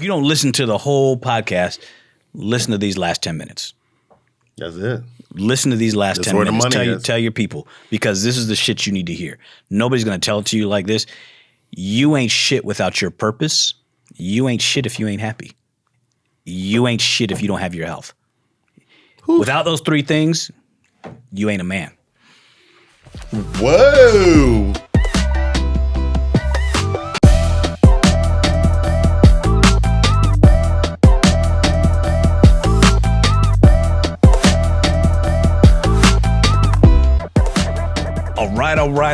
you don't listen to the whole podcast, listen to these last 10 minutes. That's it. Listen to these last That's 10 where the minutes. money is. Tell your people, because this is the shit you need to hear. Nobody's going to tell it to you like this. You ain't shit without your purpose. You ain't shit if you ain't happy. You ain't shit if you don't have your health. Whew. Without those three things, you ain't a man. Whoa.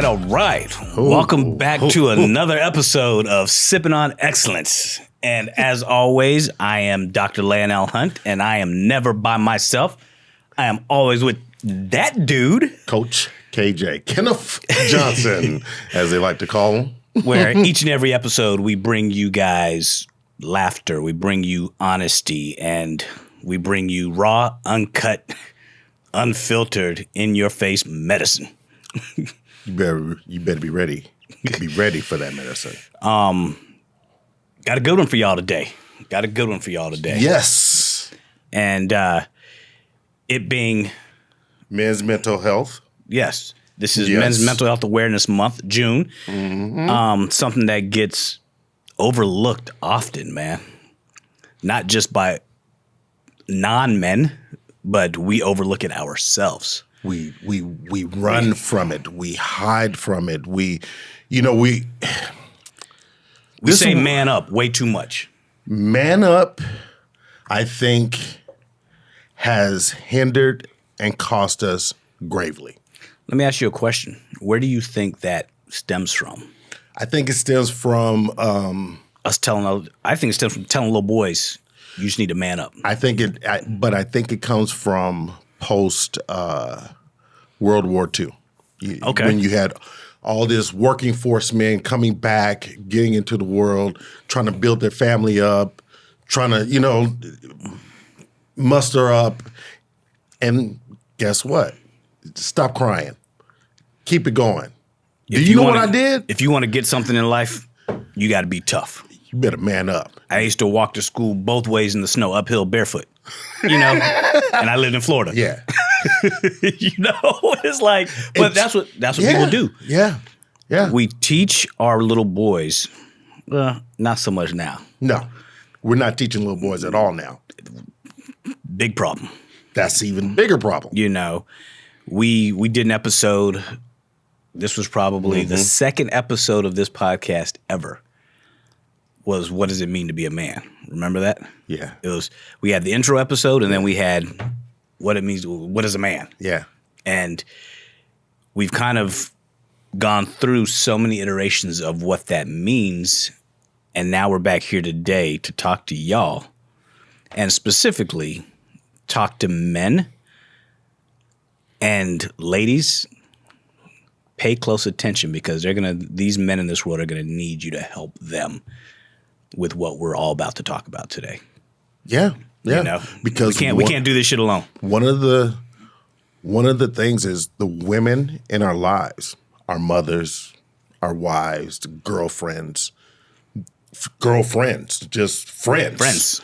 All right. Ooh. Welcome back to another episode of Sippin on Excellence. And as always, I am Dr. Lionel Hunt, and I am never by myself. I am always with that dude. Coach KJ, Kenneth Johnson, as they like to call him. Where each and every episode we bring you guys laughter, we bring you honesty, and we bring you raw, uncut, unfiltered, in-your-face medicine. You better be ready. Be ready for that medicine. Got a good one for y'all today. Yes. And it being Men's mental health. Yes. This is Men's Mental Health Awareness Month, June. Mm-hmm. Something that gets overlooked often, man. Not just by non-men, but we overlook it ourselves. We run from it. We hide from it. We say man up way too much. Man up, I think, has hindered and cost us gravely. Let me ask you a question. Where do you think that stems from? I think it stems from I think it stems from telling little boys, you just need to man up. I think it comes from post World War II. Okay. When you had all this working force men coming back, getting into the world, trying to build their family up, trying to, muster up. And guess what? Stop crying. Keep it going. Do you know what I did? If you want to get something in life, you got to be tough. You better man up. I used to walk to school both ways in the snow, uphill, barefoot, and I lived in Florida. Yeah. It's like, but that's what people do. Yeah. Yeah. We teach our little boys, not so much now. No, we're not teaching little boys at all now. Big problem. That's even bigger problem. We did an episode. This was probably the second episode of this podcast ever. Was what does it mean to be a man? Remember that? Yeah. We had the intro episode, and then we had what it means. What is a man? Yeah. And we've kind of gone through so many iterations of what that means, and now we're back here today to talk to y'all, and specifically talk to men and ladies. Pay close attention, because these men in this world are gonna need you to help them with what we're all about to talk about today. Yeah. Yeah. Because we can't do this shit alone. One of the things is the women in our lives, our mothers, our wives, girlfriends, just friends.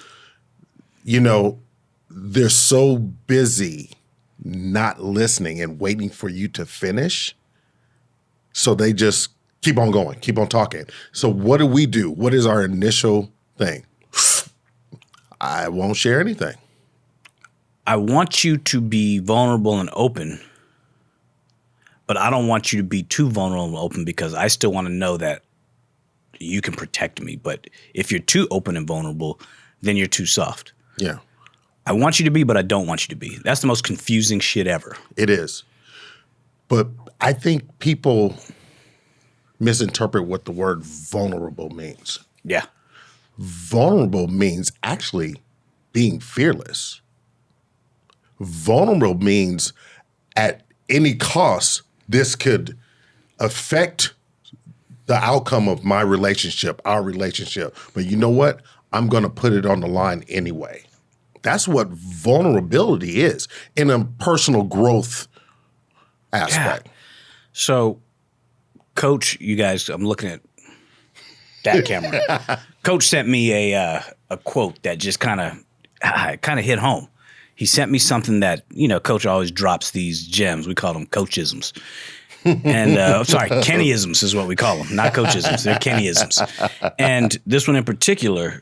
They're so busy not listening and waiting for you to finish. So they just keep on going, keep on talking. So what do we do? What is our initial thing? I won't share anything. I want you to be vulnerable and open, but I don't want you to be too vulnerable and open, because I still want to know that you can protect me. But if you're too open and vulnerable, then you're too soft. Yeah. I want you to be, but I don't want you to be. That's the most confusing shit ever. It is. But I think people misinterpret what the word vulnerable means. Yeah. Vulnerable means actually being fearless. Vulnerable means at any cost, this could affect the outcome of my relationship, our relationship. But you know what? I'm going to put it on the line anyway. That's what vulnerability is in a personal growth aspect. Yeah. So, Coach, you guys, I'm looking at that camera. Coach sent me a a quote that just kind of hit home. He sent me something that, Coach always drops these gems. We call them coachisms. And sorry, Kennyisms is what we call them, not coachisms. They're Kennyisms. And this one in particular,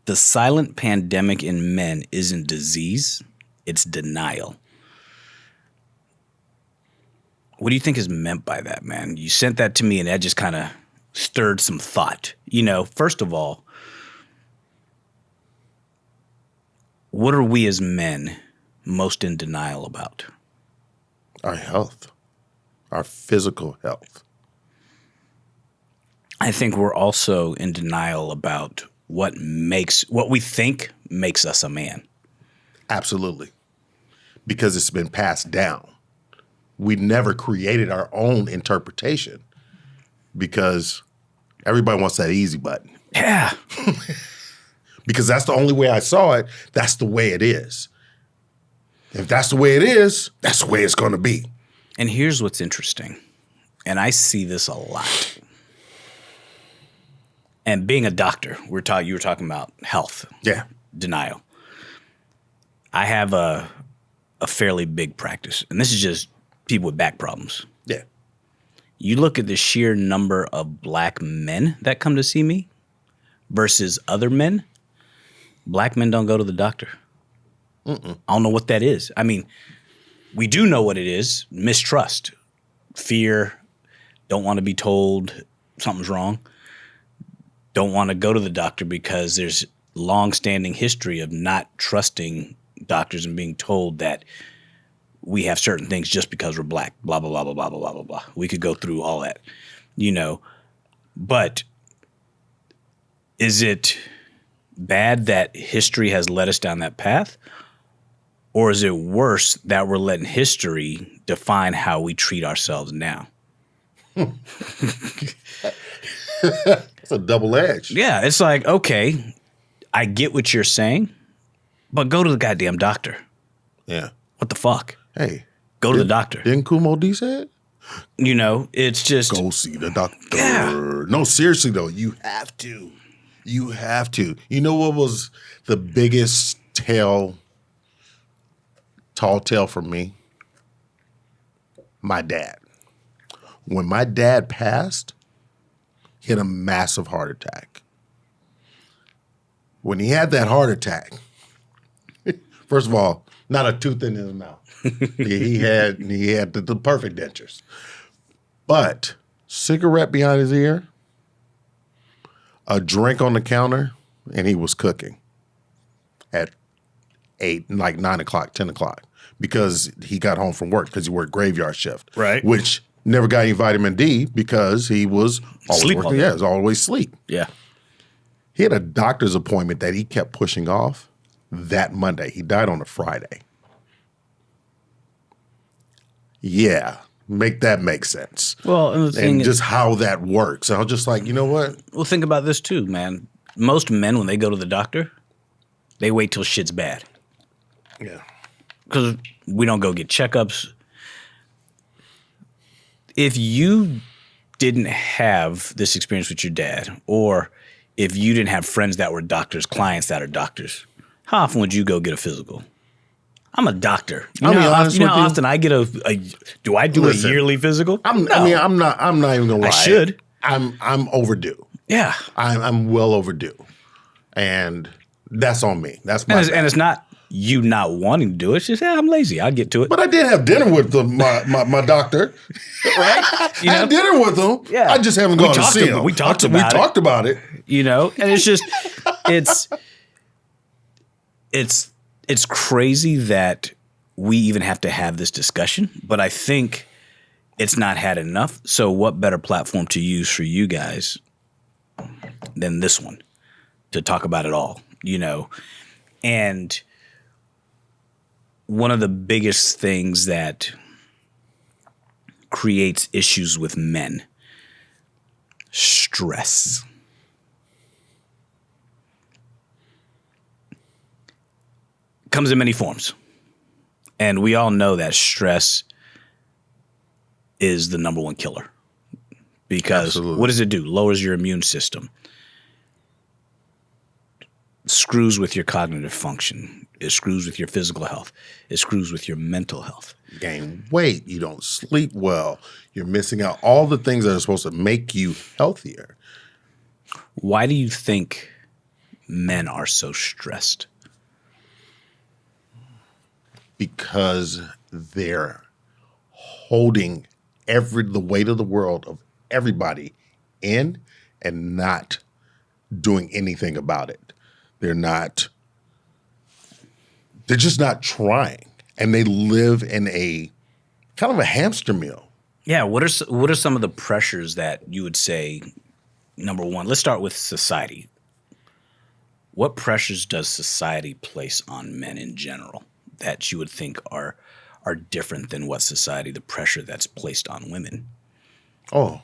the silent pandemic in men isn't disease, it's denial. What do you think is meant by that, man? You sent that to me and that just kind of stirred some thought. First of all, what are we as men most in denial about? Our health, our physical health. I think we're also in denial about what we think makes us a man. Absolutely. Because it's been passed down. We never created our own interpretation because everybody wants that easy button. Yeah. Because that's the only way I saw it. That's the way it is. If that's the way it is, that's the way it's going to be. And here's what's interesting. And I see this a lot. And being a doctor, you were talking about health. Yeah. Denial. I have a fairly big practice, and this is just people with back problems. Yeah. You look at the sheer number of black men that come to see me versus other men. Black men don't go to the doctor. I don't know what that is. I mean, we do know what it is. Mistrust, fear, don't want to be told something's wrong. Don't want to go to the doctor because there's long-standing history of not trusting doctors and being told that we have certain things just because we're black, blah, blah, blah, blah, blah, blah, blah, blah. We could go through all that, But is it bad that history has led us down that path? Or is it worse that we're letting history define how we treat ourselves now? It's a double edge. Yeah, it's like, okay, I get what you're saying, but go to the goddamn doctor. Yeah. What the fuck? Hey. Go to the doctor. Didn't Kumo D say it? It's just. Go see the doctor. Yeah. No, seriously, though. You have to. You have to. You know what was the biggest tall tale for me? My dad. When my dad passed, he had a massive heart attack. When he had that heart attack, first of all, not a tooth in his mouth. he had the perfect dentures. But cigarette behind his ear, a drink on the counter, and he was cooking at 8, like 9 o'clock, 10 o'clock, because he got home from work because he worked graveyard shift. Right. Which never got any vitamin D because he was always Sleep working. all day. Yeah, it was always sleep. Yeah. He had a doctor's appointment that he kept pushing off that Monday. He died on a Friday. Yeah, make sense. Well, and the thing And is, just how that works. I was just like, you know what? well, think about this too, man. Most men, when they go to the doctor, they wait till shit's bad. Yeah. Because we don't go get checkups. If you didn't have this experience with your dad, or if you didn't have friends that were doctors, clients that are doctors, how often would you go get a physical? I'm a doctor. You know how often I get do I do Listen, a yearly physical? I'm not even gonna lie. I should. I'm overdue. Yeah. I'm well overdue. And that's on me. That's my bad. And it's not you not wanting to do it. It's just, I'm lazy. I'll get to it. But I did have dinner with my doctor, right? I had dinner with him. Yeah. I just haven't gone to see him. We talked about it. And it's just, it's crazy that we even have to have this discussion, but I think it's not had enough. So what better platform to use for you guys than this one to talk about it all, And one of the biggest things that creates issues with men, stress. Comes in many forms. And we all know that stress is the number one killer. Because Absolutely. What does it do? Lowers your immune system. screws with your cognitive function. It screws with your physical health. It screws with your mental health. You gain weight. You don't sleep well. You're missing out all the things that are supposed to make you healthier. Why do you think men are so stressed? Because they're holding the weight of the world of everybody in and not doing anything about it. They're just not trying. And they live in a kind of a hamster meal. Yeah. What are some of the pressures that you would say, number one, let's start with society. What pressures does society place on men in general that you would think are different than the pressure that's placed on women? Oh,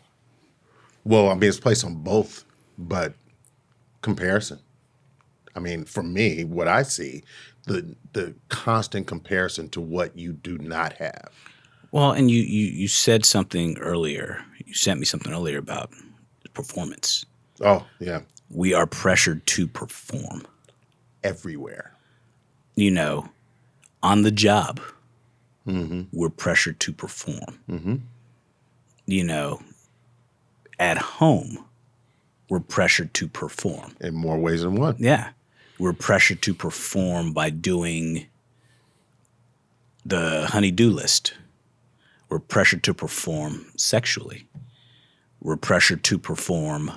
well, I mean, it's placed on both, but comparison. I mean, for me, what I see, the constant comparison to what you do not have. Well, and you said something earlier. You sent me something earlier about performance. Oh, yeah. We are pressured to perform. Everywhere. On the job, we're pressured to perform. At home, we're pressured to perform. In more ways than one. Yeah. We're pressured to perform by doing the honey-do list. We're pressured to perform sexually. We're pressured to perform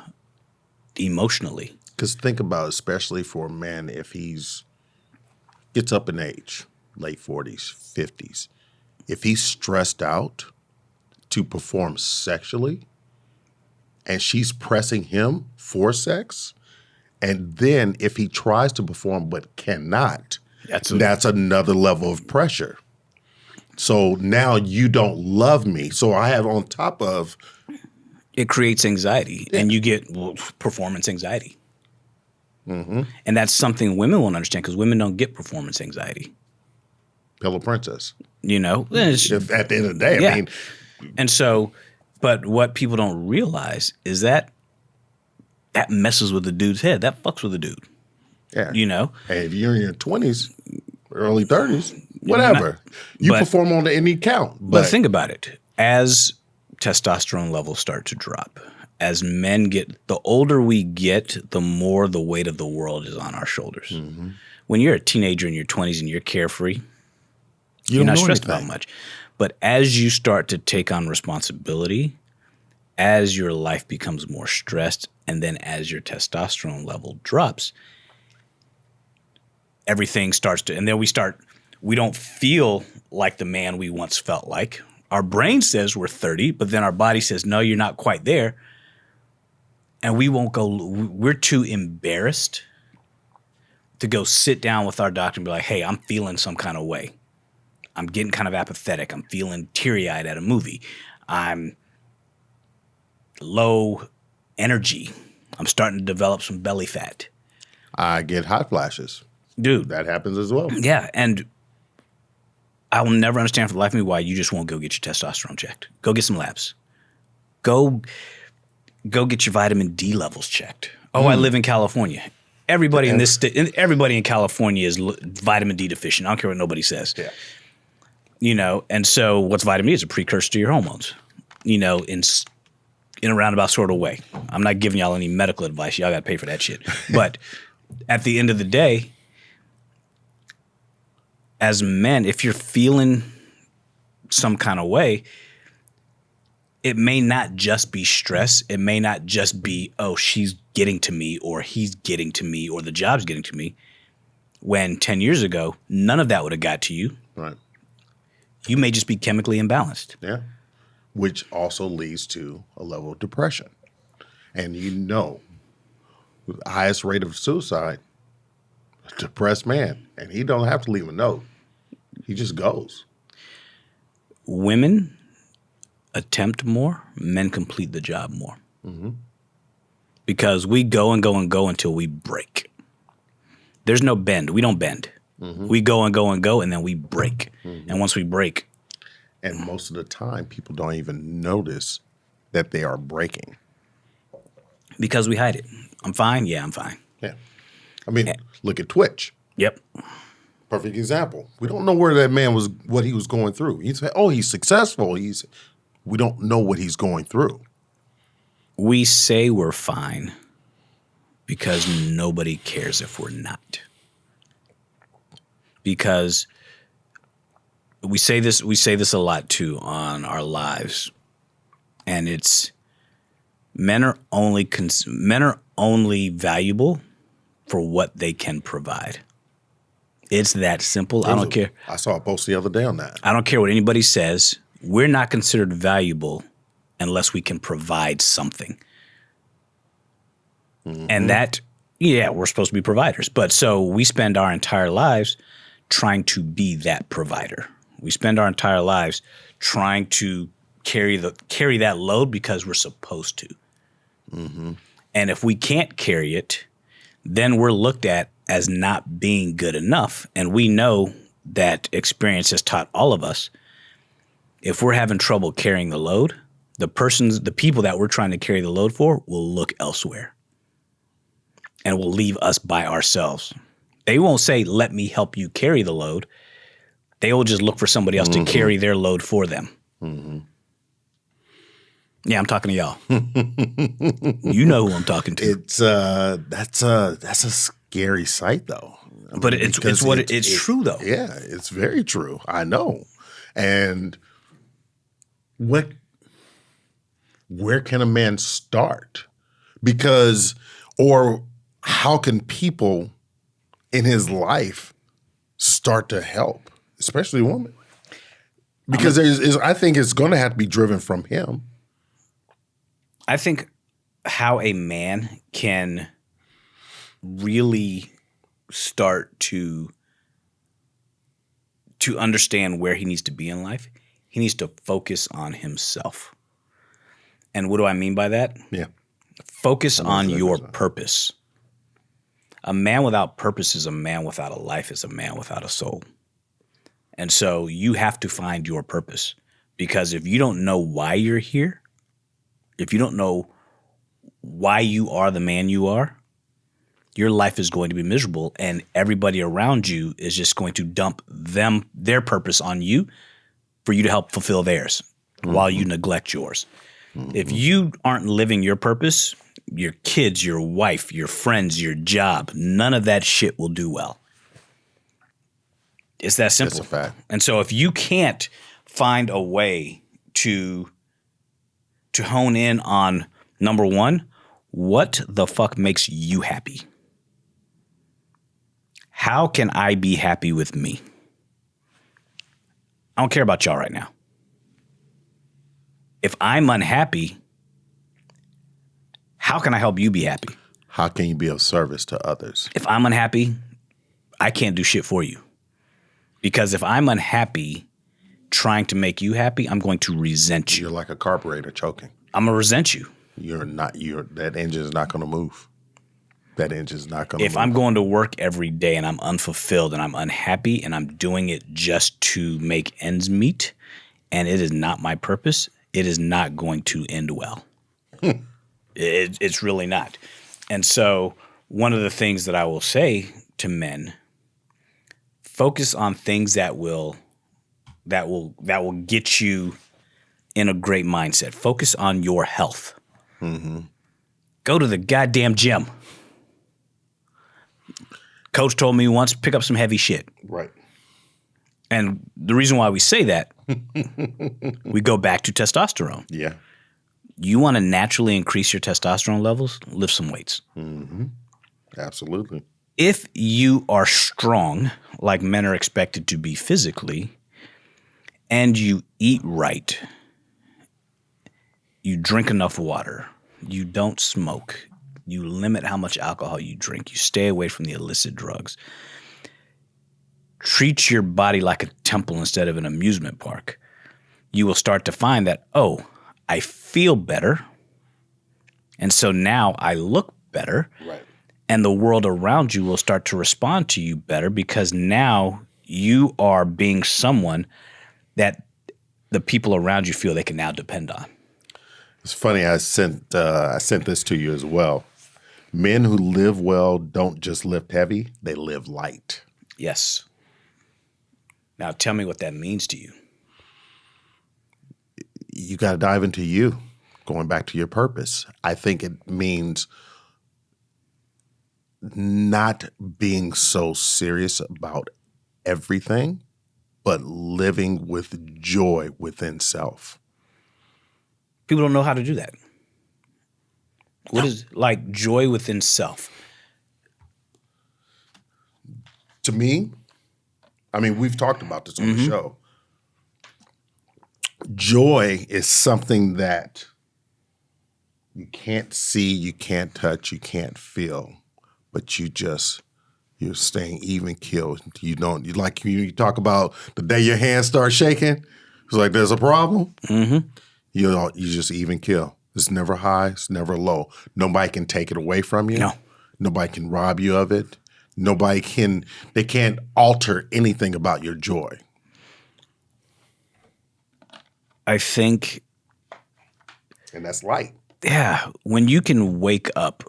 emotionally. Because think about, especially for a man, if he's gets up in age, late 40s, 50s, if he's stressed out to perform sexually and she's pressing him for sex, and then if he tries to perform but cannot, that's another level of pressure. So now you don't love me. So I have on top of... It creates anxiety, and you get performance anxiety. And that's something women won't understand because women don't get performance anxiety. Pillow princess. At the end of the day, I mean... And so, but what people don't realize is that messes with the dude's head. That fucks with the dude. Yeah. Hey, if you're in your 20s, early 30s, whatever. You perform on any count. But think about it. As testosterone levels start to drop, as men the older we get, the more the weight of the world is on our shoulders. When you're a teenager in your 20s and you're carefree, you're not stressed about much. But as you start to take on responsibility, as your life becomes more stressed, and then as your testosterone level drops, everything starts to, and then we don't feel like the man we once felt like. Our brain says we're 30, but then our body says, no, you're not quite there. And we're too embarrassed to go sit down with our doctor and be like, hey, I'm feeling some kind of way. I'm getting kind of apathetic. I'm feeling teary-eyed at a movie. I'm low energy. I'm starting to develop some belly fat. I get hot flashes. Dude. That happens as well. Yeah, and I will never understand for the life of me why you just won't go get your testosterone checked. Go get some labs. Go get your vitamin D levels checked. Oh, I live in California. Everybody everybody in California is vitamin D deficient. I don't care what nobody says. Yeah. And so what's vitamin D? It's a precursor to your hormones, in a roundabout sort of way. I'm not giving y'all any medical advice. Y'all got to pay for that shit. But at the end of the day, as men, if you're feeling some kind of way, it may not just be stress. It may not just be, oh, she's getting to me or he's getting to me or the job's getting to me. When 10 years ago, none of that would have got to you. Right. You may just be chemically imbalanced. Yeah. Which also leads to a level of depression. And the highest rate of suicide, a depressed man. And he don't have to leave a note. He just goes. Women attempt more, men complete the job more. Because we go and go and go until we break. There's no bend. We don't bend. We go and go and go, and then we break. And once we break. And most of the time, people don't even notice that they are breaking. Because we hide it. I'm fine? Yeah, I'm fine. Yeah. I mean, look at Twitch. Yep. Perfect example. We don't know where that man was, what he was going through. He said, "Oh, he's successful." We don't know what he's going through. We say we're fine because nobody cares if we're not. Because we say this a lot too on our lives, and it's men are only valuable for what they can provide. It's that simple. I don't care. I saw a post the other day on that. I don't care what anybody says. We're not considered valuable unless we can provide something. Mm-hmm. And that, yeah, we're supposed to be providers. But so we spend our entire lives trying to be that provider. We spend our entire lives trying to carry that load because we're supposed to. Mm-hmm. And if we can't carry it, then we're looked at as not being good enough. And we know that experience has taught all of us, if we're having trouble carrying the load, the people that we're trying to carry the load for will look elsewhere and will leave us by ourselves. They won't say, "Let me help you carry the load." They will just look for somebody else to carry their load for them. Mm-hmm. Yeah, I'm talking to y'all. You know who I'm talking to. It's that's a scary sight, though. But it's true, though. Yeah, it's very true. I know. And where can a man start? Or how can people in his life start to help, especially women? Because I think it's going to have to be driven from him. I think how a man can really start to understand where he needs to be in life, he needs to focus on himself. And what do I mean by that? Yeah. Focus on your purpose. A man without purpose is a man without a life, is a man without a soul. And so you have to find your purpose, because if you don't know why you're here, if you don't know why you are the man you are, your life is going to be miserable, and everybody around you is just going to dump their purpose on you for you to help fulfill theirs while you neglect yours. If you aren't living your purpose, your kids, your wife, your friends, your job, none of that shit will do well. It's that simple. That's a fact. And so if you can't find a way to hone in on, number one, what the fuck makes you happy? How can I be happy with me? I don't care about y'all right now. If I'm unhappy, how can I help you be happy? How can you be of service to others? If I'm unhappy, I can't do shit for you. Because if I'm unhappy trying to make you happy, I'm going to resent you. You're like a carburetor choking. I'm going to resent you. That engine is not going to move. That engine is not going to move. If I'm going to work every day and I'm unfulfilled and I'm unhappy and I'm doing it just to make ends meet and it is not my purpose, it is not going to end well. It's really not. And so one of the things that I will say to men, focus on things that will get you in a great mindset. Focus on your health. Mm-hmm. Go to the goddamn gym. Coach told me once, pick up some heavy shit. Right. And the reason why we say that, we go back to testosterone. Yeah. You want to naturally increase your testosterone levels? Lift some weights. Mm-hmm. Absolutely. If you are strong, like men are expected to be physically, and you eat right, you drink enough water, you don't smoke, you limit how much alcohol you drink, you stay away from the illicit drugs, treat your body like a temple instead of an amusement park, you will start to find that, oh, I feel better, and so now I look better. Right. And the world around you will start to respond to you better because now you are being someone that the people around you feel they can now depend on. It's funny. I sent this to you as well. Men who live well don't just lift heavy, they live light. Yes. Now tell me what that means to you. You got to dive into you, going back to your purpose. I think it means not being so serious about everything, but living with joy within self. People don't know how to do that. What is like joy within self? To me, I mean, we've talked about this on the show. Joy is something that you can't see, you can't touch, you can't feel, but you're staying even keeled. You talk about the day your hands start shaking. It's like there's a problem. Mm-hmm. You just even keel. It's never high. It's never low. Nobody can take it away from you. No. Nobody can rob you of it. They can't alter anything about your joy. I think. And that's light. Yeah. When you can wake up,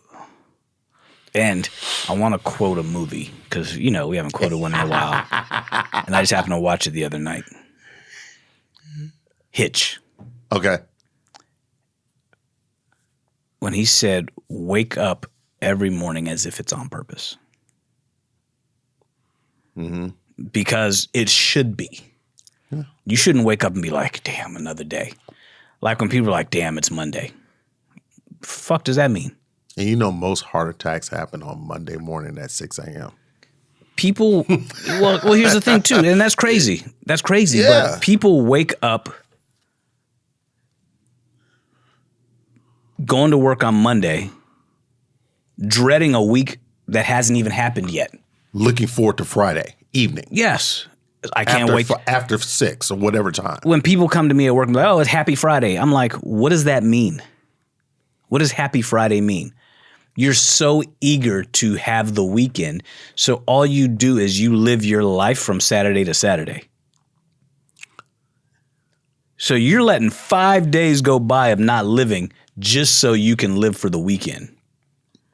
and I want to quote a movie because, we haven't quoted one in a while. And I just happened to watch it the other night. Hitch. Okay. When he said, wake up every morning as if it's on purpose. Mm-hmm. Because it should be. Yeah. You shouldn't wake up and be like, damn, another day. Like when people are like, damn, it's Monday. Fuck does that mean? And most heart attacks happen on Monday morning at 6 a.m. People, well, here's the thing too, and that's crazy. That's crazy, yeah. But people wake up going to work on Monday, dreading a week that hasn't even happened yet. Looking forward to Friday evening. Yes. I can't wait. After 6 or whatever time. When people come to me at work and be like, oh, it's Happy Friday. I'm like, what does that mean? What does Happy Friday mean? You're so eager to have the weekend. So all you do is you live your life from Saturday to Saturday. So you're letting 5 days go by of not living just so you can live for the weekend.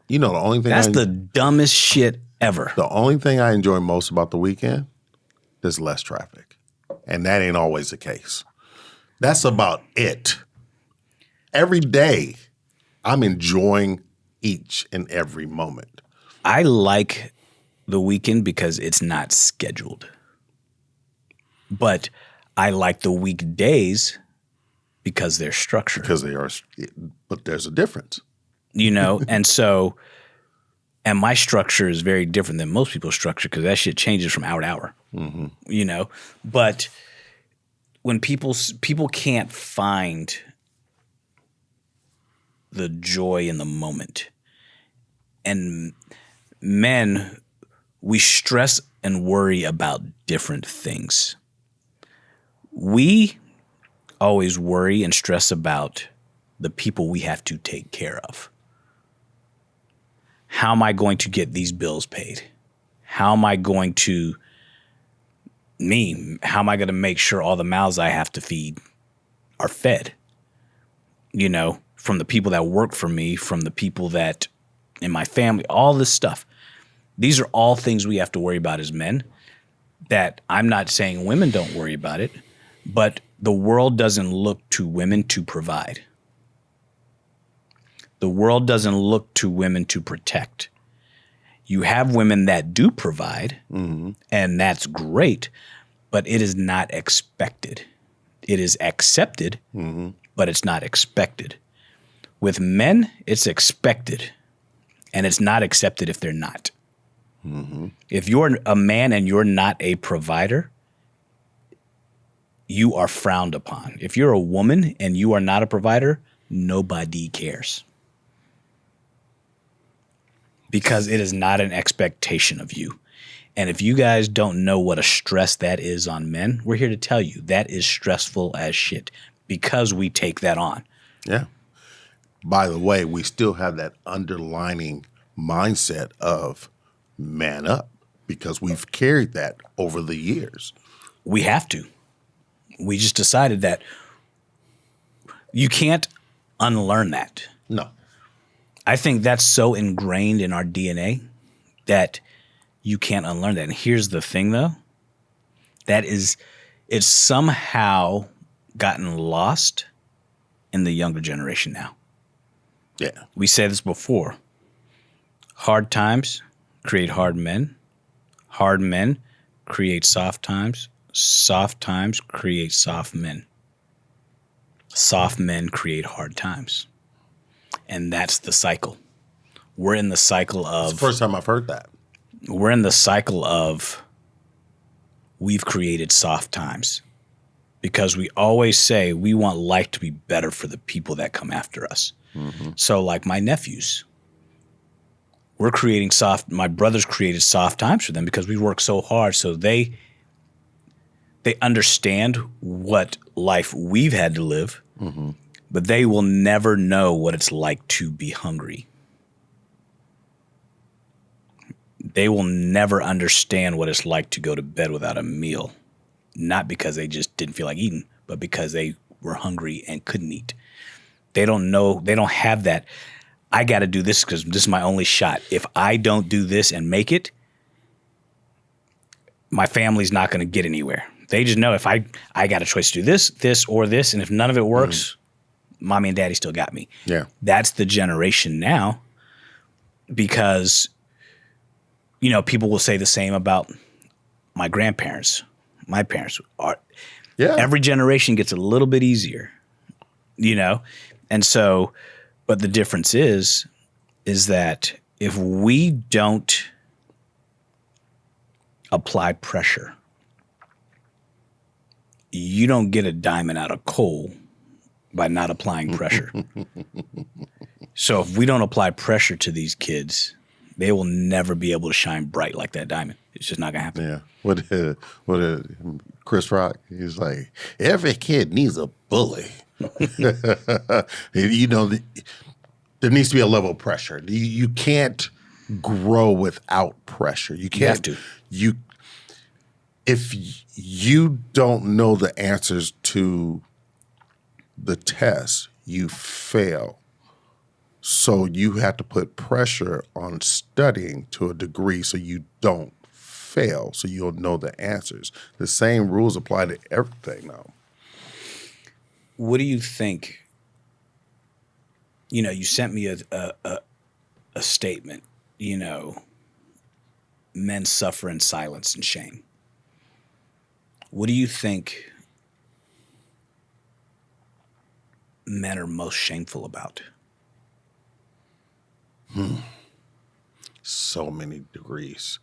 The only thing that's the dumbest shit ever. The only thing I enjoy most about the weekend, there's less traffic. And that ain't always the case. That's about it. Every day, I'm enjoying each and every moment. I like the weekend because it's not scheduled. But I like the weekdays because they're structured. Because they are, but there's a difference. And so, and my structure is very different than most people's structure because that shit changes from hour to hour. Mm-hmm. But when people can't find the joy in the moment, and men, we stress and worry about different things. We always worry and stress about the people we have to take care of. How am I going to get these bills paid? How am I going to make sure all the mouths I have to feed are fed? From the people that work for me, from the people that in my family, all this stuff. These are all things we have to worry about as men that I'm not saying women don't worry about it, but the world doesn't look to women to provide. The world doesn't look to women to protect. You have women that do provide, and that's great, but it is not expected. It is accepted, but it's not expected. With men, it's expected, and it's not accepted if they're not. If you're a man and you're not a provider, you are frowned upon. If you're a woman and you are not a provider, nobody cares. Because it is not an expectation of you. And if you guys don't know what a stress that is on men, we're here to tell you that is stressful as shit because we take that on. Yeah. By the way, we still have that underlining mindset of man up because we've carried that over the years. We have to. We just decided that you can't unlearn that. No. I think that's so ingrained in our DNA that you can't unlearn that. And here's the thing, though. It's somehow gotten lost in the younger generation now. Yeah. We said this before. Hard times create hard men. Hard men create soft times. Soft times create soft men. Soft men create hard times. And that's the cycle. We're in the cycle of... It's the first time I've heard that. We're in the cycle of we've created soft times because we always say we want life to be better for the people that come after us. Mm-hmm. So like my nephews, my brothers created soft times for them because we work so hard. So they understand what life we've had to live, mm-hmm. but they will never know what it's like to be hungry. They will never understand what it's like to go to bed without a meal, not because they just didn't feel like eating, but because they were hungry and couldn't eat. They don't know. They don't have that. I got to do this because this is my only shot. If I don't do this and make it, my family's not going to get anywhere. They just know if I got a choice to do this, or this, and if none of it works, mommy and daddy still got me. Yeah. That's the generation now because people will say the same about my grandparents. My parents are. Yeah. Every generation gets a little bit easier, and so, but the difference is that if we don't apply pressure, you don't get a diamond out of coal by not applying pressure. So if we don't apply pressure to these kids, they will never be able to shine bright like that diamond. It's just not gonna happen. Yeah. What Chris Rock? He's like, every kid needs a bully. There needs to be a level of pressure. You can't grow without pressure. You can't. You have to. If you don't know the answers to the test, you fail. So you have to put pressure on studying to a degree so you don't fail, so you'll know the answers. The same rules apply to everything now. What do you think? You sent me a statement, men suffer in silence and shame. What do you think men are most shameful about? So many degrees.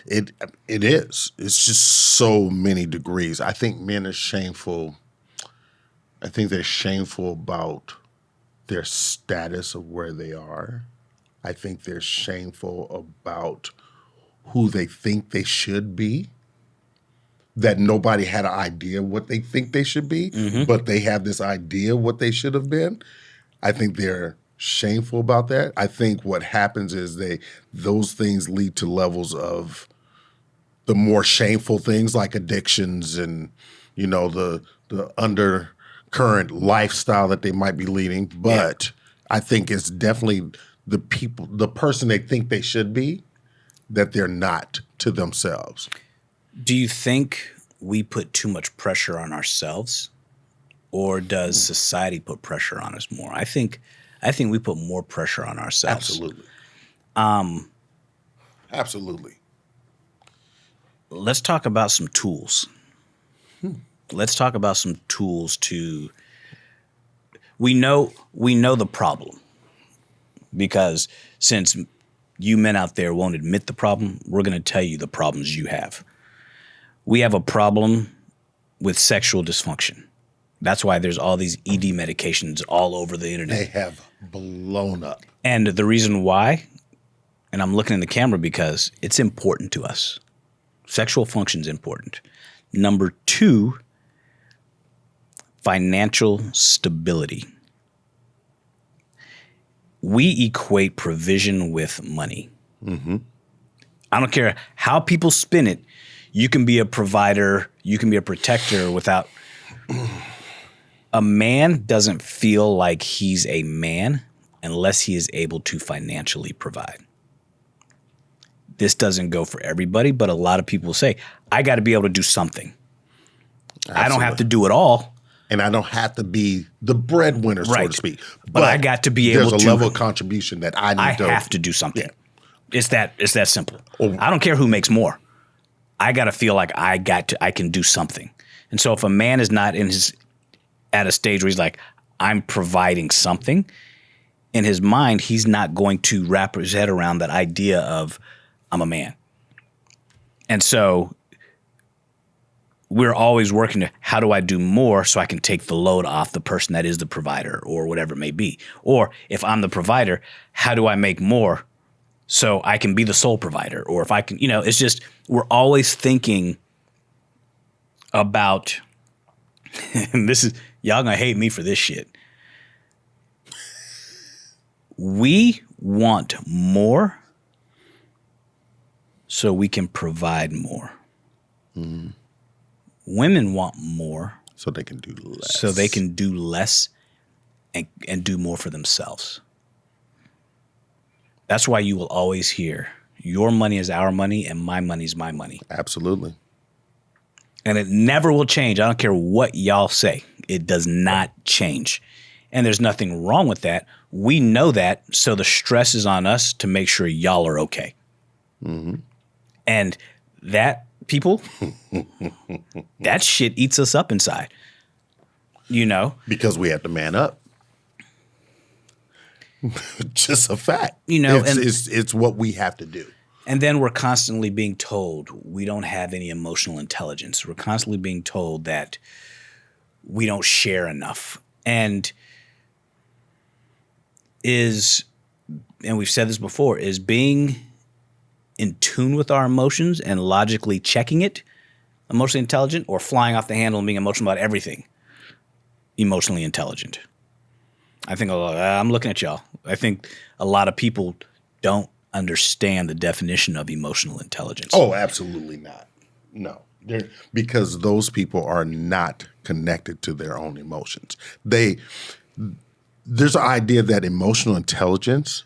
It is. It's just so many degrees. I think men are shameful. I think they're shameful about their status of where they are. I think they're shameful about who they think they should be. That nobody had an idea what they think they should be, but they have this idea what they should have been. I think they're shameful about that. I think what happens is those things lead to levels of the more shameful things like addictions and the undercurrent lifestyle that they might be leading. But I think it's definitely the person they think they should be that they're not to themselves. Do you think we put too much pressure on ourselves, or does society put pressure on us more? I think we put more pressure on ourselves. Absolutely. Absolutely. Let's talk about some tools. Let's talk about some tools to. We know the problem, because since you men out there won't admit the problem, we're going to tell you the problems you have. We have a problem with sexual dysfunction. That's why there's all these ED medications all over the internet. They have blown up. And the reason why, and I'm looking in the camera because it's important to us. Sexual function is important. Number 2, financial stability. We equate provision with money. Mm-hmm. I don't care how people spin it. You can be a provider, you can be a protector without. A man doesn't feel like he's a man unless he is able to financially provide. This doesn't go for everybody, but a lot of people say, I got to be able to do something. Absolutely. I don't have to do it all. And I don't have to be the breadwinner, so to speak. But I got to be able to. There's a level of contribution that I need to. I have to do something. Yeah. It's that simple. I don't care who makes more. I got to feel like I can do something. And so if a man is not at a stage where he's like, I'm providing something, in his mind, he's not going to wrap his head around that idea of I'm a man. And so we're always working to, how do I do more so I can take the load off the person that is the provider or whatever it may be? Or if I'm the provider, how do I make more so I can be the sole provider? Or if I can, it's just, we're always thinking about, and this is, y'all gonna hate me for this shit. We want more so we can provide more. Mm-hmm. Women want more so they can do less. So they can do less and do more for themselves. That's why you will always hear, your money is our money and my money is my money. Absolutely. And it never will change. I don't care what y'all say. It does not change. And there's nothing wrong with that. We know that, so the stress is on us to make sure y'all are okay. Mm-hmm. And that, people, that shit eats us up inside. Because we have to man up. Just a fact. It's what we have to do. And then we're constantly being told we don't have any emotional intelligence. We're constantly being told that we don't share enough. And we've said this before, is being in tune with our emotions and logically checking it emotionally intelligent, or flying off the handle and being emotional about everything emotionally intelligent? I think I'm looking at y'all. I think a lot of people don't understand the definition of emotional intelligence. Oh, absolutely not. No. Because those people are not connected to their own emotions. There's an idea that emotional intelligence,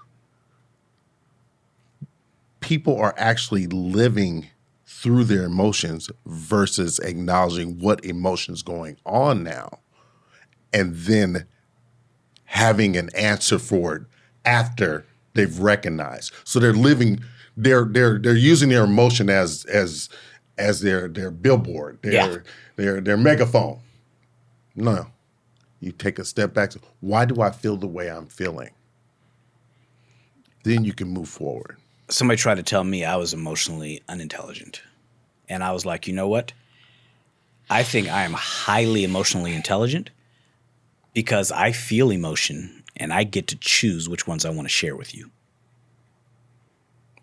people are actually living through their emotions versus acknowledging what emotion's going on now, and then having an answer for it after they've recognized. So they're living, they're using their emotion as their billboard, their megaphone. No, you take a step back. Why do I feel the way I'm feeling? Then you can move forward. Somebody tried to tell me I was emotionally unintelligent. And I was like, you know what? I think I am highly emotionally intelligent because I feel emotion and I get to choose which ones I want to share with you.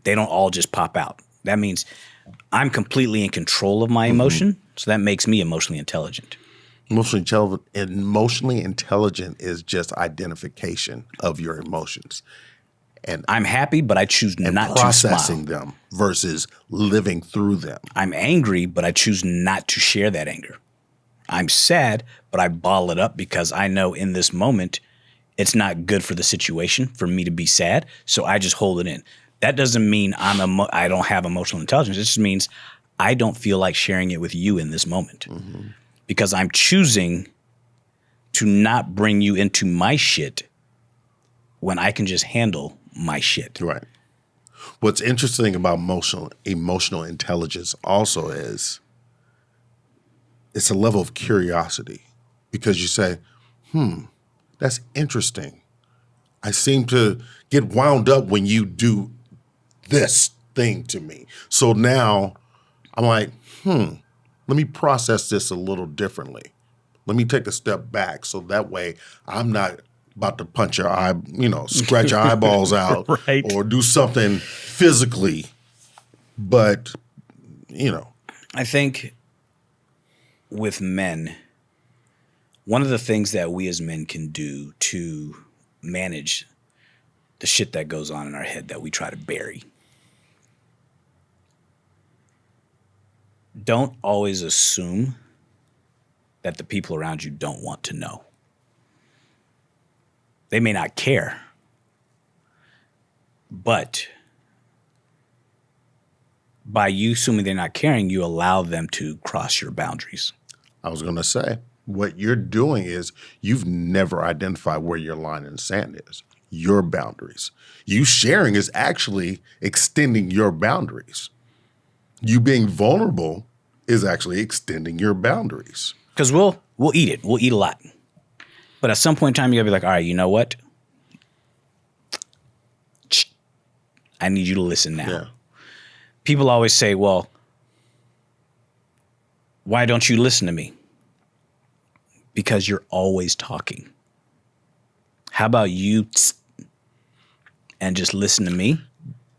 They don't all just pop out. That means I'm completely in control of my emotion, so that makes me emotionally intelligent. Emotionally intelligent is just identification of your emotions. And I'm happy, but I choose not to smile. Processing them versus living through them. I'm angry, but I choose not to share that anger. I'm sad, but I bottle it up because I know in this moment it's not good for the situation for me to be sad, so I just hold it in. That doesn't mean I don't have emotional intelligence. It just means I don't feel like sharing it with you in this moment because I'm choosing to not bring you into my shit when I can just handle my shit. Right. What's interesting about emotional intelligence also is it's a level of curiosity, because you say, that's interesting. I seem to get wound up when you do this thing to me. So now I'm like, let me process this a little differently. Let me take a step back so that way I'm not about to punch your eye, scratch your eyeballs out, right, or do something physically. But, I think with men, one of the things that we as men can do to manage the shit that goes on in our head that we try to bury, don't always assume that the people around you don't want to know. They may not care, But by you assuming they're not caring, you allow them to cross your boundaries. I was going to say, what you're doing is you've never identified where your line in the sand is, your boundaries. You sharing is actually extending your boundaries. You being vulnerable is actually extending your boundaries. Because we'll eat it. We'll eat a lot. But at some point in time, you got to be like, all right, you know what? I need you to listen now. Yeah. People always say, well, why don't you listen to me? Because you're always talking. How about you and just listen to me?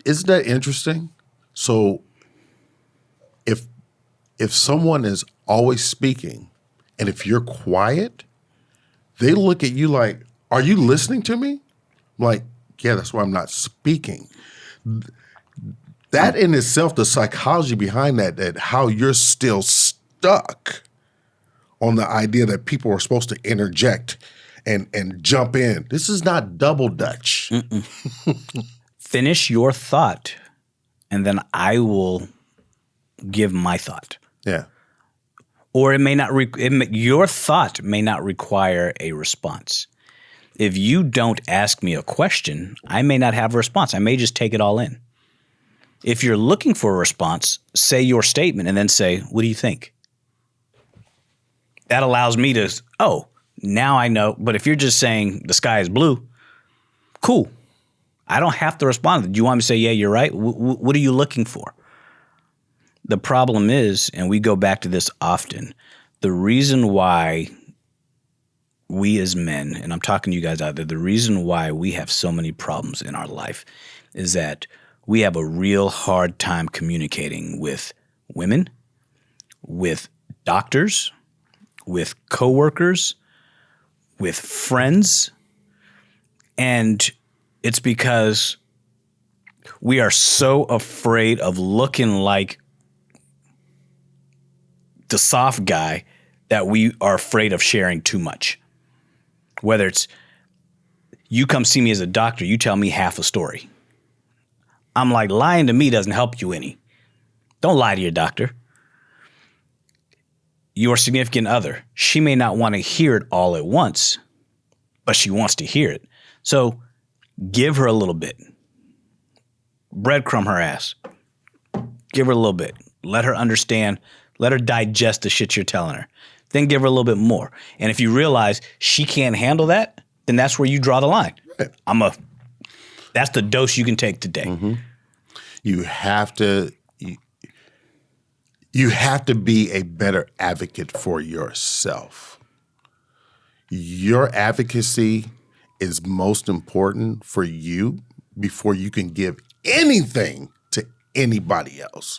Isn't that interesting? So if someone is always speaking and if you're quiet, they look at you like, are you listening to me? I'm like, yeah, that's why I'm not speaking. That in itself, the psychology behind that how you're still stuck on the idea that people are supposed to interject and jump in. This is not double Dutch. Finish your thought, and then I will give my thought. Yeah. Or it may not. Your thought may not require a response. If you don't ask me a question, I may not have a response. I may just take it all in. If you're looking for a response, say your statement and then say, what do you think? That allows me to, now I know. But if you're just saying the sky is blue, cool. I don't have to respond. Do you want me to say, yeah, you're right? What are you looking for? The problem is, and we go back to this often, the reason why we as men, and I'm talking to you guys out there, the reason why we have so many problems in our life is that we have a real hard time communicating with women, with doctors, with coworkers, with friends, and it's because we are so afraid of looking like the soft guy that we are afraid of sharing too much. Whether it's you come see me as a doctor, you tell me half a story. I'm like, lying to me doesn't help you any. Don't lie to your doctor. Your significant other, she may not want to hear it all at once, but she wants to hear it. So give her a little bit. Breadcrumb her ass. Give her a little bit. Let her understand. Let her digest the shit you're telling her. Then give her a little bit more. And if you realize she can't handle that, then that's where you draw the line. Right. That's the dose you can take today. Mm-hmm. You have to be a better advocate for yourself. Your advocacy is most important for you before you can give anything to anybody else.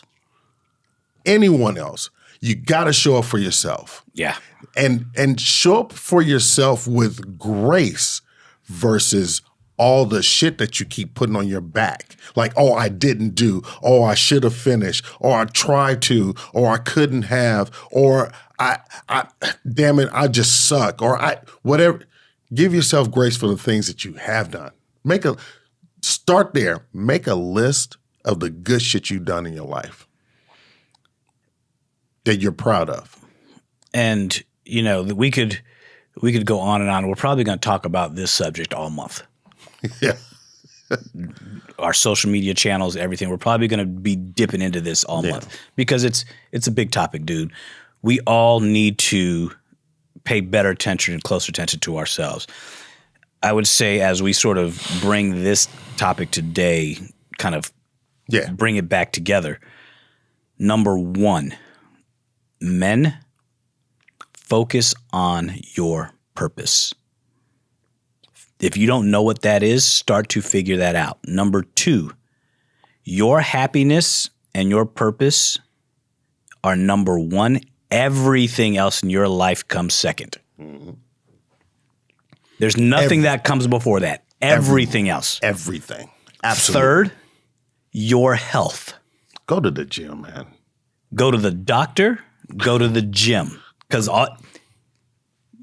Anyone else. You got to show up for yourself. Yeah. And show up for yourself with grace versus all the shit that you keep putting on your back. Like, oh, I didn't do, oh, I should have finished, or I tried to, or I couldn't have, or I damn it, I just suck, or whatever. Give yourself grace for the things that you have done. Start there. Make a list of the good shit you've done in your life that you're proud of. And, we could go on and on. We're probably going to talk about this subject all month. Yeah. Our social media channels, everything. We're probably going to be dipping into this all month because it's a big topic, dude. We all need to pay better attention and closer attention to ourselves. I would say as we sort of bring this topic today, kind of bring it back together. Number one, men, focus on your purpose. If you don't know what that is, start to figure that out. Number two, your happiness and your purpose are number one. Everything else in your life comes second. Mm-hmm. There's nothing that comes before that. Everything else. Everything. Absolutely. Third, your health. Go to the gym, man. Go to the doctor. Go to the gym. Because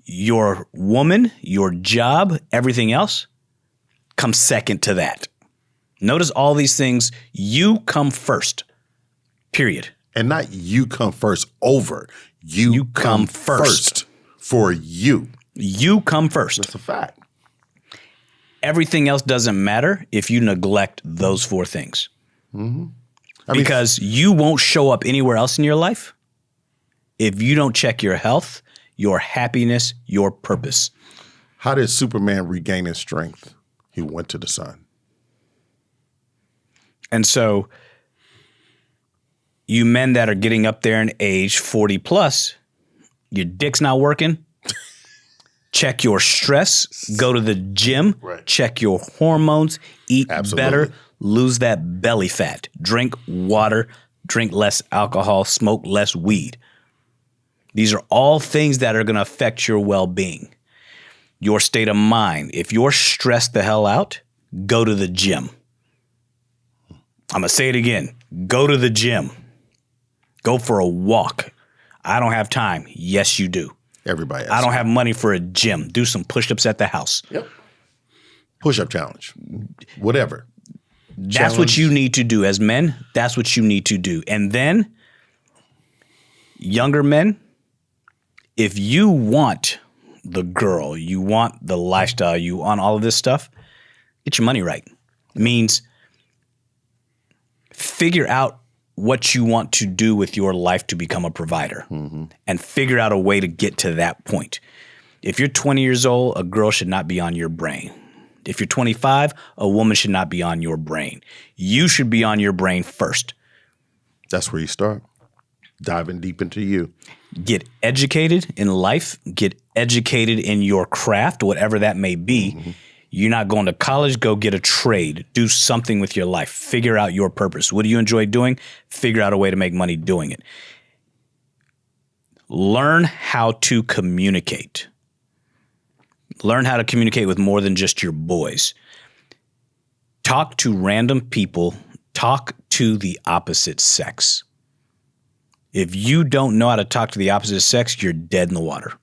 your woman, your job, everything else comes second to that. Notice all these things. You come first, period. And not you come first over. You come first for you. You come first. That's a fact. Everything else doesn't matter if you neglect those 4 things. Because you won't show up anywhere else in your life if you don't check your health, your happiness, your purpose. How did Superman regain his strength? He went to the sun. And so you men that are getting up there in age 40 plus, your dick's not working. Check your stress, go to the gym, check your hormones, eat better, lose that belly fat, drink water, drink less alcohol, smoke less weed. These are all things that are going to affect your well-being, your state of mind. If you're stressed the hell out, go to the gym. I'm going to say it again. Go to the gym. Go for a walk. I don't have time. Yes, you do. Everybody has. I don't have money for a gym. Do some push-ups at the house. Yep. Push-up challenge. Whatever. That's what you need to do as men. That's what you need to do. And then, younger men, if you want the girl, you want the lifestyle, you want all of this stuff, get your money right. It means figure out what you want to do with your life to become a provider and figure out a way to get to that point. If you're 20 years old, a girl should not be on your brain. If you're 25, a woman should not be on your brain. You should be on your brain first. That's where you start. Diving deep into you. Get educated in life. Get educated in your craft, whatever that may be. You're not going to college, go get a trade. Do something with your life. Figure out your purpose. What do you enjoy doing? Figure out a way to make money doing it. Learn how to communicate. Learn how to communicate with more than just your boys. Talk to random people. Talk to the opposite sex. If you don't know how to talk to the opposite sex, you're dead in the water.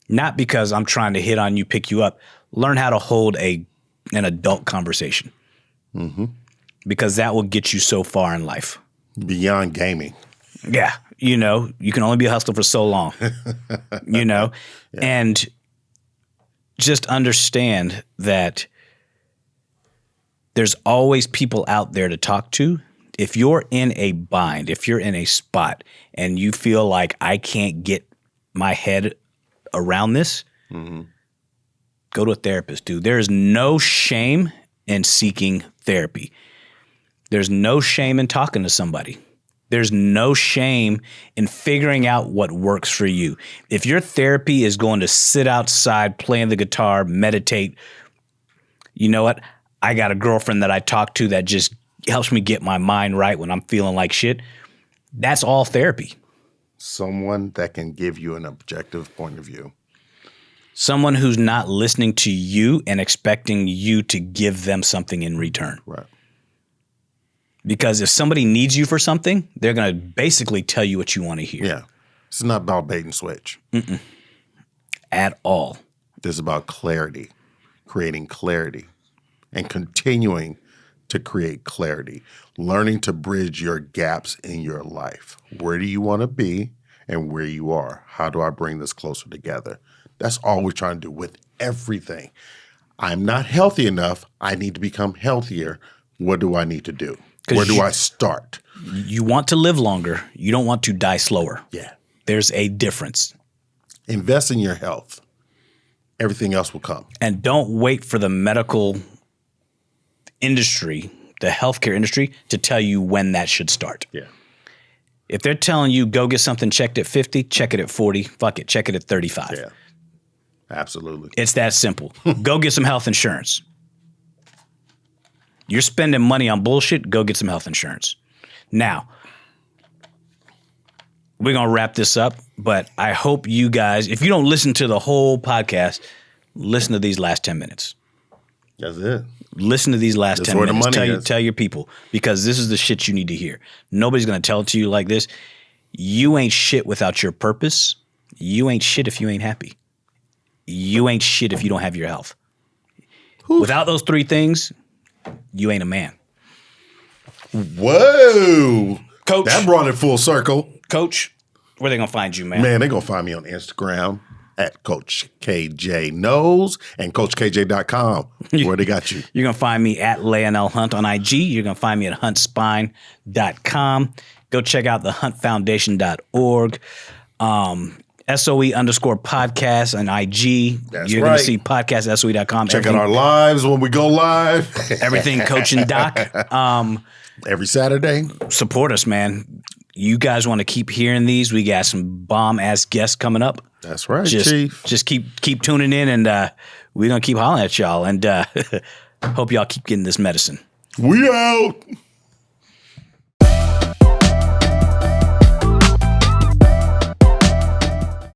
Not because I'm trying to hit on you, pick you up. Learn how to hold an adult conversation. Because that will get you so far in life. Beyond gaming. Yeah. You know, you can only be a hustler for so long. you know? Yeah. And just understand that there's always people out there to talk to. If you're in a bind, if you're in a spot and you feel like I can't get my head around this, go to a therapist, dude. There is no shame in seeking therapy. There's no shame in talking to somebody. There's no shame in figuring out what works for you. If your therapy is going to sit outside, playing the guitar, meditate, you know what? I got a girlfriend that I talk to that just helps me get my mind right when I'm feeling like shit. That's all therapy. Someone that can give you an objective point of view. Someone who's not listening to you and expecting you to give them something in return. Right. Because if somebody needs you for something, they're going to basically tell you what you want to hear. Yeah. It's not about bait and switch. At all. It's about clarity, creating clarity, and continuing to create clarity, learning to bridge your gaps in your life. Where do you want to be and where you are? How do I bring this closer together? That's all we're trying to do with everything. I'm not healthy enough. I need to become healthier. What do I need to do? Where do I start? You want to live longer. You don't want to die slower. Yeah. There's a difference. Invest in your health. Everything else will come. And don't wait for the medical industry, the healthcare industry, to tell you when that should start. Yeah. If they're telling you go get something checked at 50, check it at 40. Fuck it, check it at 35. Yeah. Absolutely. It's that simple. Go get some health insurance. You're spending money on bullshit, go get some health insurance. Now, we're going to wrap this up, but I hope you guys, if you don't listen to the whole podcast, listen to these last 10 minutes. That's it. Listen to these last That's 10 where minutes. The money is. Tell your people, because this is the shit you need to hear. Nobody's going to tell it to you like this. You ain't shit without your purpose. You ain't shit if you ain't happy. You ain't shit if you don't have your health. Without those 3 things, you ain't a man. Whoa. Coach. That brought it full circle. Coach, where they gonna find you, man? Man, they're going to find me on Instagram at Coach KJ Knows and CoachKJ.com, where they got you. You're gonna find me at Leonel Hunt on IG. You're gonna find me at huntspine.com. Go check out the huntfoundation.org. SOE_podcast on IG. That's You're right. gonna see podcastsoe.com. Check out our lives when we go live. Everything Coach and Doc. Every Saturday. Support us, man. You guys want to keep hearing these? We got some bomb ass guests coming up. That's right, Just Chief. keep tuning in, and we're gonna keep hollering at y'all. And hope y'all keep getting this medicine. We out.